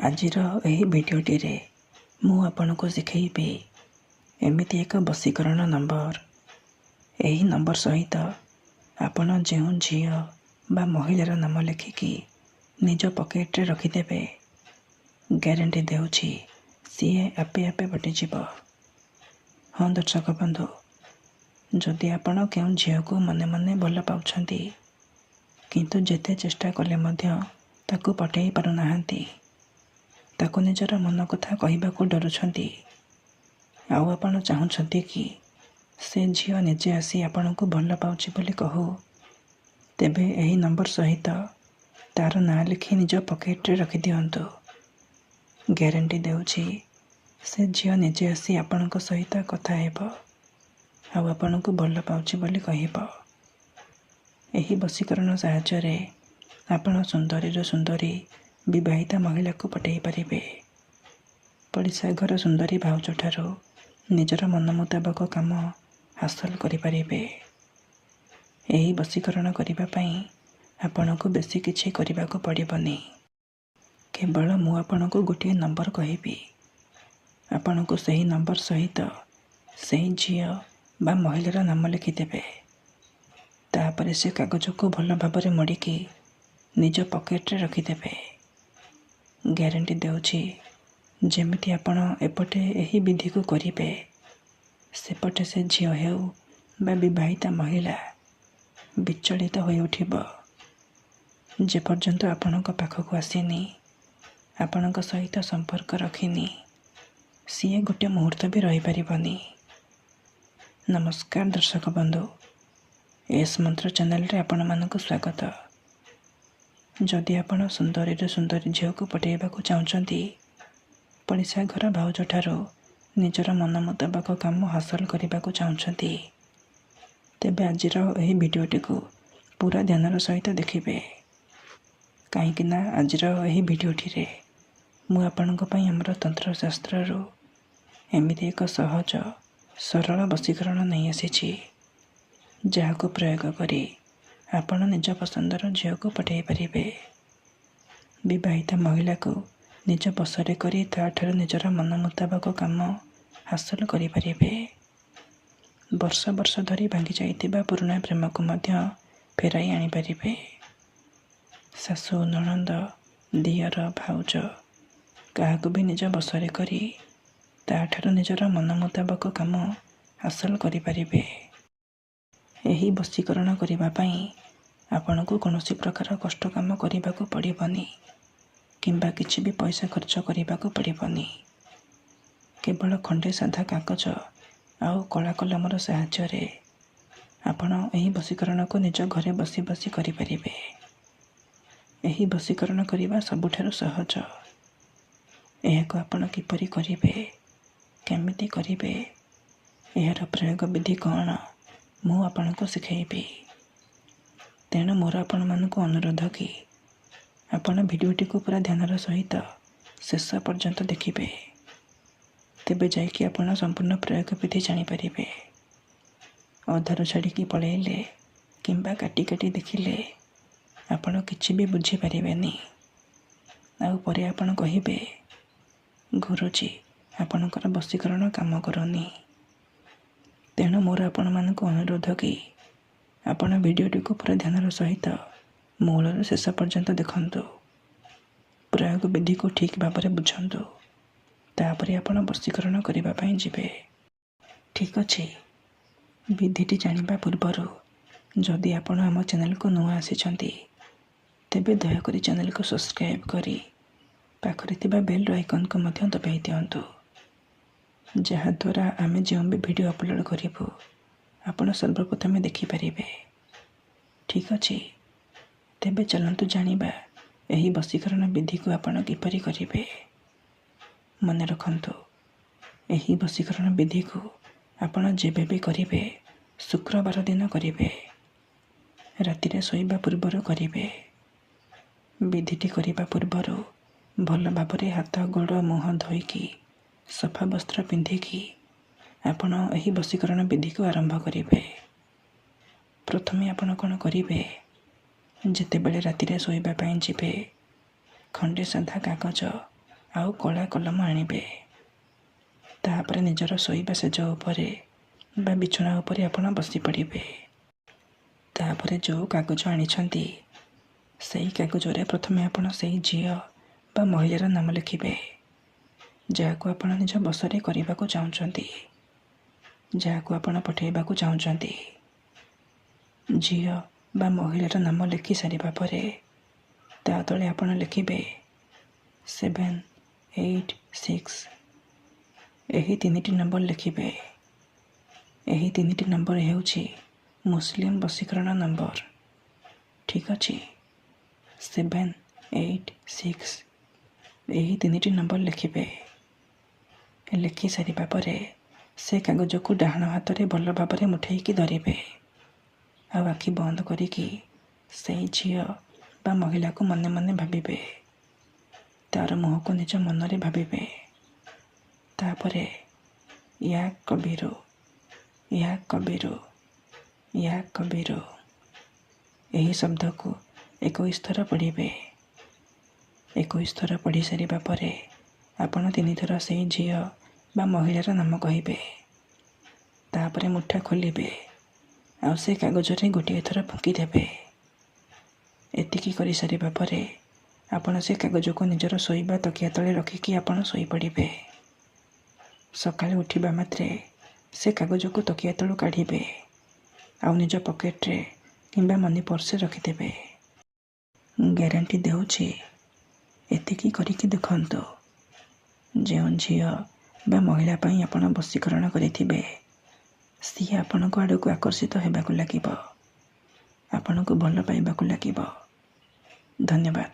ଆଜିର ଏହି ଭିଡ଼ିଓଟିରେ ମୁଁ ଆପଣଙ୍କୁ ଶିଖେଇବି ଏମିତି ଏକ ବଶୀକରଣ ନମ୍ବର। ଏହି ନମ୍ବର ସହିତ ଆପଣ ଯେଉଁ ଝିଅ ବା ମହିଳାର ନାମ ଲେଖିକି ନିଜ ପକେଟରେ ରଖିଦେବେ, ଗ୍ୟାରେଣ୍ଟି ଦେଉଛି ସିଏ ଆପେ ଆପେ ବଟିଯିବ। ହଁ ଦର୍ଶକ ବନ୍ଧୁ, ଯଦି ଆପଣ କେଉଁ ଝିଅକୁ ମନେ ମନେ ଭଲ ପାଉଛନ୍ତି କିନ୍ତୁ ଯେତେ ଚେଷ୍ଟା କଲେ ମଧ୍ୟ ତାକୁ ପଟେଇ ପାରୁନାହାନ୍ତି, ତାକୁ ନିଜର ମନ କଥା କହିବାକୁ ଡରୁଛନ୍ତି, ଆଉ ଆପଣ ଚାହୁଁଛନ୍ତି କି ସେ ଝିଅ ନିଜେ ଆସି ଆପଣଙ୍କୁ ଭଲ ପାଉଛି ବୋଲି କହୁ, ତେବେ ଏହି ନମ୍ବର ସହିତ ତାର ନାଁ ଲେଖି ନିଜ ପକେଟରେ ରଖିଦିଅନ୍ତୁ। ଗ୍ୟାରେଣ୍ଟି ଦେଉଛି ସେ ଝିଅ ନିଜେ ଆସି ଆପଣଙ୍କ ସହିତ କଥା ହେବ ଆଉ ଆପଣଙ୍କୁ ଭଲ ପାଉଛି ବୋଲି କହିବ। ଏହି ବଶୀକରଣ ସାହାଯ୍ୟରେ ଆପଣ ସୁନ୍ଦରୀରୁ ସୁନ୍ଦରୀ ବିବାହିତା ମହିଳାକୁ ପଟେଇ ପାରିବେ। ପଡ଼ିଶା ଘର ସୁନ୍ଦରୀ ଭାଉଜଠାରୁ ନିଜର ମନ ମୁତାବକ କାମ ହାସଲ କରିପାରିବେ। ଏହି ବଶୀକରଣ କରିବା ପାଇଁ ଆପଣଙ୍କୁ ବେଶୀ କିଛି କରିବାକୁ ପଡ଼ିବନି। କେବଳ ମୁଁ ଆପଣଙ୍କୁ ଗୋଟିଏ ନମ୍ବର କହିବି, ଆପଣଙ୍କୁ ସେହି ନମ୍ବର ସହିତ ସେହି ଝିଅ ବା ମହିଳାର ନାମ ଲେଖିଦେବେ। ତାପରେ ସେ କାଗଜକୁ ଭଲ ଭାବରେ ମୋଡ଼ିକି ନିଜ ପକେଟରେ ରଖିଦେବେ। ଗ୍ୟାରେଣ୍ଟି ଦେଉଛି ଯେମିତି ଆପଣ ଏପଟେ ଏହି ବିଧିକୁ କରିବେ, ସେପଟେ ସେ ଝିଅ ହେଉ ବା ବିବାହିତା ମହିଳା ବିଚଳିତ ହୋଇଉଠିବ। ଯେପର୍ଯ୍ୟନ୍ତ ଆପଣଙ୍କ ପାଖକୁ ଆସିନି, ଆପଣଙ୍କ ସହିତ ସମ୍ପର୍କ ରଖିନି, ସିଏ ଗୋଟେ ମୁହୂର୍ତ୍ତ ବି ରହିପାରିବନି। ନମସ୍କାର ଦର୍ଶକ ବନ୍ଧୁ, ଏସ୍ ମନ୍ତ୍ର ଚ୍ୟାନେଲରେ ଆପଣମାନଙ୍କୁ ସ୍ୱାଗତ। ଯଦି ଆପଣ ସୁନ୍ଦରୀରୁ ସୁନ୍ଦରୀ ଝିଅକୁ ପଟେଇବାକୁ ଚାହୁଁଛନ୍ତି, ପଡ଼ିଶା ଘର ଭାଉଜଠାରୁ ନିଜର ମନ ମୁତାବକ କାମ ହାସଲ କରିବାକୁ ଚାହୁଁଛନ୍ତି, ତେବେ ଆଜିର ଏହି ଭିଡ଼ିଓଟିକୁ ପୁରା ଧ୍ୟାନର ସହିତ ଦେଖିବେ। କାହିଁକି ନା ଆଜିର ଏହି ଭିଡ଼ିଓଟିରେ ମୁଁ ଆପଣଙ୍କ ପାଇଁ ଆମର ତନ୍ତ୍ରଶାସ୍ତ୍ରରୁ ଏମିତି ଏକ ସହଜ ସରଳ ବଶୀକରଣ ନେଇ ଆସିଛି, ଯାହାକୁ ପ୍ରୟୋଗ କରି ଆପଣ ନିଜ ପସନ୍ଦର ଝିଅକୁ ପଟେଇ ପାରିବେ। ବିବାହିତା ମହିଳାକୁ ନିଜ ବଶରେ କରି ତାଠାରୁ ନିଜର ମନ ମୁତାବକ କାମ ହାସଲ କରିପାରିବେ। ବର୍ଷ ବର୍ଷ ଧରି ଭାଙ୍ଗି ଯାଇଥିବା ପୁରୁଣା ପ୍ରେମକୁ ମଧ୍ୟ ଫେରାଇ ଆଣିପାରିବେ। ଶାଶୁ, ନଣନ୍ଦ, ଦିଅର, ଭାଉଜ କାହାକୁ ବି ନିଜ ବଶରେ କରି ତାଠାରୁ ନିଜର ମନ ମୁତାବକ କାମ ହାସଲ କରିପାରିବେ। ଏହି ବଶୀକରଣ କରିବା ପାଇଁ ଆପଣଙ୍କୁ କୌଣସି ପ୍ରକାର କଷ୍ଟ କାମ କରିବାକୁ ପଡ଼ିବନି କିମ୍ବା କିଛି ବି ପଇସା ଖର୍ଚ୍ଚ କରିବାକୁ ପଡ଼ିବନି। କେବଳ ଖଣ୍ଡେ ସାଧା କାଗଜ ଆଉ କଳା କଲମର ସାହାଯ୍ୟରେ ଆପଣ ଏହି ବଶୀକରଣକୁ ନିଜ ଘରେ ବସି ବସି କରିପାରିବେ। ଏହି ବଶୀକରଣ କରିବା ସବୁଠାରୁ ସହଜ। ଏହାକୁ ଆପଣ କିପରି କରିବେ, କେମିତି କରିବେ, ଏହାର ପ୍ରୟୋଗ ବିଧି କ'ଣ, ମୁଁ ଆପଣଙ୍କୁ ଶିଖେଇବି। ତେଣୁ ମୋର ଆପଣମାନଙ୍କୁ ଅନୁରୋଧ କି ଆପଣ ଭିଡ଼ିଓଟିକୁ ପୁରା ଧ୍ୟାନର ସହିତ ଶେଷ ପର୍ଯ୍ୟନ୍ତ ଦେଖିବେ, ତେବେ ଯାଇକି ଆପଣ ସମ୍ପୂର୍ଣ୍ଣ ପ୍ରୟୋଗ ବିଧି ଜାଣିପାରିବେ। ଅଧାରୁ ଛାଡ଼ିକି ପଳେଇଲେ କିମ୍ବା କାଟି କାଟି ଦେଖିଲେ ଆପଣ କିଛି ବି ବୁଝିପାରିବେନି। ଆଉ ପରେ ଆପଣ କହିବେ, ଗୁରୁଜୀ ଆପଣଙ୍କର ବଶୀକରଣ କାମ କରୁନି। ତେଣୁ ମୋର ଆପଣମାନଙ୍କୁ ଅନୁରୋଧ କି ଆପଣ ଭିଡ଼ିଓଟିକୁ ପୁରା ଧ୍ୟାନର ସହିତ ମୂଳରୁ ଶେଷ ପର୍ଯ୍ୟନ୍ତ ଦେଖନ୍ତୁ, ପ୍ରୟୋଗ ବିଧିକୁ ଠିକ୍ ଭାବରେ ବୁଝନ୍ତୁ, ତାପରେ ଆପଣ ବଶୀକରଣ କରିବା ପାଇଁ ଯିବେ। ଠିକ୍ ଅଛି। ବିଧିଟି ଜାଣିବା ପୂର୍ବରୁ ଯଦି ଆପଣ ଆମ ଚ୍ୟାନେଲକୁ ନୂଆ ଆସିଛନ୍ତି, ତେବେ ଦୟାକରି ଚ୍ୟାନେଲକୁ ସବସ୍କ୍ରାଇବ୍ କରି ପାଖରେ ଥିବା ବେଲ୍ ଆଇକନ୍କୁ ମଧ୍ୟ ଦବାଇ ଦିଅନ୍ତୁ, ଯାହାଦ୍ୱାରା ଆମେ ଯେଉଁ ବି ଭିଡ଼ିଓ ଅପଲୋଡ଼ କରିବୁ ଆପଣ ସର୍ବପ୍ରଥମେ ଦେଖିପାରିବେ। ଠିକ୍ ଅଛି। ତେବେ ଚାଲନ୍ତୁ ଜାଣିବା ଏହି ବଶୀକରଣ ବିଧିକୁ ଆପଣ କିପରି କରିବେ। ମନେ ରଖନ୍ତୁ, ଏହି ବଶୀକରଣ ବିଧିକୁ ଆପଣ ଯେବେ ବି କରିବେ ଶୁକ୍ରବାର ଦିନ କରିବେ। ରାତିରେ ଶୋଇବା ପୂର୍ବରୁ କରିବେ। ବିଧିଟି କରିବା ପୂର୍ବରୁ ଭଲ ଭାବରେ ହାତ, ଗୋଡ଼, ମୁହଁ ଧୋଇକି ସଫା ବସ୍ତ୍ର ପିନ୍ଧିକି ଆପଣ ଏହି ବଶୀକରଣ ବିଧିକୁ ଆରମ୍ଭ କରିବେ। ପ୍ରଥମେ ଆପଣ କ'ଣ କରିବେ, ଯେତେବେଳେ ରାତିରେ ଶୋଇବା ପାଇଁ ଯିବେ, ଖଣ୍ଡେ ସାଧା କାଗଜ ଆଉ କଳା କଲମ ଆଣିବେ। ତାପରେ ନିଜର ଶୋଇବା ଶେଜ ଉପରେ ବା ବିଛଣା ଉପରେ ଆପଣ ବସି ପଡ଼ିବେ। ତାପରେ ଯେଉଁ କାଗଜ ଆଣିଛନ୍ତି ସେଇ କାଗଜରେ ପ୍ରଥମେ ଆପଣ ସେଇ ଝିଅ ବା ମହିଳାର ନାମ ଲେଖିବେ, ଯାହାକୁ ଆପଣ ନିଜ ବଶରେ କରିବାକୁ ଚାହୁଁଛନ୍ତି, ଯାହାକୁ ଆପଣ ପଠାଇବାକୁ ଚାହୁଁଛନ୍ତି। ଝିଅ ବା ମହିଳାର ନାମ ଲେଖି ସାରିବା ପରେ ତା ତଳେ ଆପଣ ଲେଖିବେ 786। ଏହି 3ଟି ନମ୍ବର ଲେଖିବେ। ଏହି 3ଟି ନମ୍ବର ହେଉଛି ମୁସଲିମ ବଶୀକରଣ ନମ୍ବର। ଠିକ୍ ଅଛି, 786। ଏହି 3ଟି ନମ୍ବର ଲେଖିବେ। ଲେଖି ସାରିବା ପରେ ସେ କାଗଜକୁ ଡାହାଣ ହାତରେ ଭଲ ଭାବରେ ମୁଠେଇକି ଧରିବେ, ଆଉ ଆଖି ବନ୍ଦ କରିକି ସେଇ ଝିଅ ବା ମହିଳାକୁ ମନେ ମନେ ଭାବିବେ। ତା'ର ମୁହଁକୁ ନିଜ ମନରେ ଭାବିବେ। ତାପରେ ୟା କବିରୁ, ୟା କବିରୁ, ୟା କବିରୁ ଏହି ଶବ୍ଦକୁ 21 ଥର ପଢ଼ିବେ। 21 ଥର ପଢ଼ି ସାରିବା ପରେ ଆପଣ 3 ଥର ସେଇ ଝିଅ ବା ମହିଳାର ନାମ କହିବେ। ତାପରେ ମୁଠା ଖୋଲିବେ ଆଉ ସେ କାଗଜରେ ଗୋଟିଏ ଥର ଫୁଙ୍କି ଦେବେ। ଏତିକି କରିସାରିବା ପରେ ଆପଣ ସେ କାଗଜକୁ ନିଜର ଶୋଇବା ତକିଆ ତଳେ ରଖିକି ଆପଣ ଶୋଇପଡ଼ିବେ। ସକାଳେ ଉଠିବା ମାତ୍ରେ ସେ କାଗଜକୁ ତକିଆ ତଳୁ କାଢ଼ିବେ ଆଉ ନିଜ ପକେଟରେ କିମ୍ବା ମନି ପର୍ସରେ ରଖିଦେବେ। ଗ୍ୟାରେଣ୍ଟି ଦେଉଛି, ଏତିକି କରିକି ଦେଖନ୍ତୁ। ଯେଉଁ ଝିଅ ବା ମହିଳା ପାଇଁ ଆପଣ ବଶୀକରଣ କରିଥିବେ ସିଏ ଆପଣଙ୍କ ଆଡ଼କୁ ଆକର୍ଷିତ ହେବାକୁ ଲାଗିବ, ଆପଣଙ୍କୁ ଭଲ ପାଇବାକୁ ଲାଗିବ। ଧନ୍ୟବାଦ।